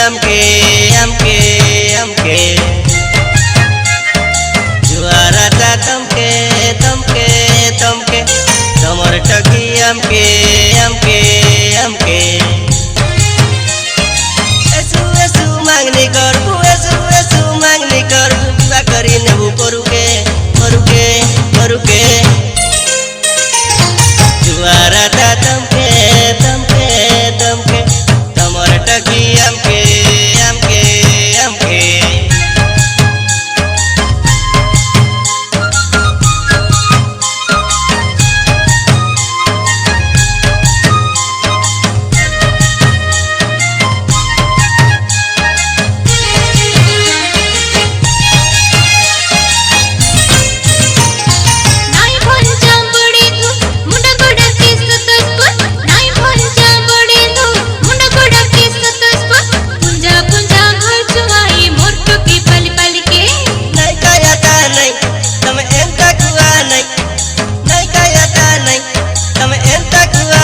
আমকে আমকে আমকে जुआराता तमके तमके तमके तमर टकी আমকে আমকে আমকে एसु एसु मांगनी करबू एसु एसु मांगनी करबू विवाह करी नेबू परुके परुके परुके जुआराता तमके तमके तमके तमर टकी আমকে আমকে আমকে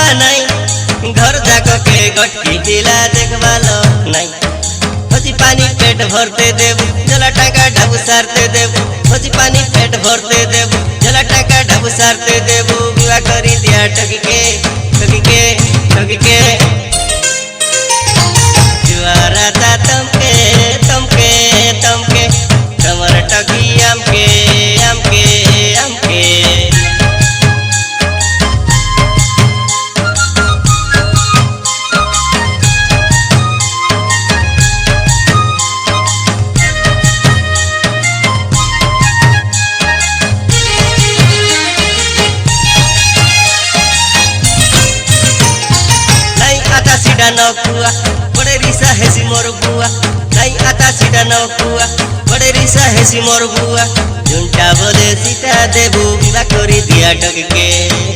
घर जाको के गटकी दिला देखवालो नहीं होची पानी पेट भरते देबू जला टाका ढाबू सारते देबू होची पानी पेट भरते देबू जला टाका ढाबू सारते देबू विवाह करी दिया ठगी के ठगी के ठगी के जुआराता तमके तमके तमके तमर ठगी আমকে আমকে আমকে सीधा नौकुआ बड़े रिसा है सी मोर बुआ नहीं आता सीधा नौकुआ बड़े रिसा है सी मोर बुआ झुंटा बोले सीता देबू विवाह करी दिया ठग के।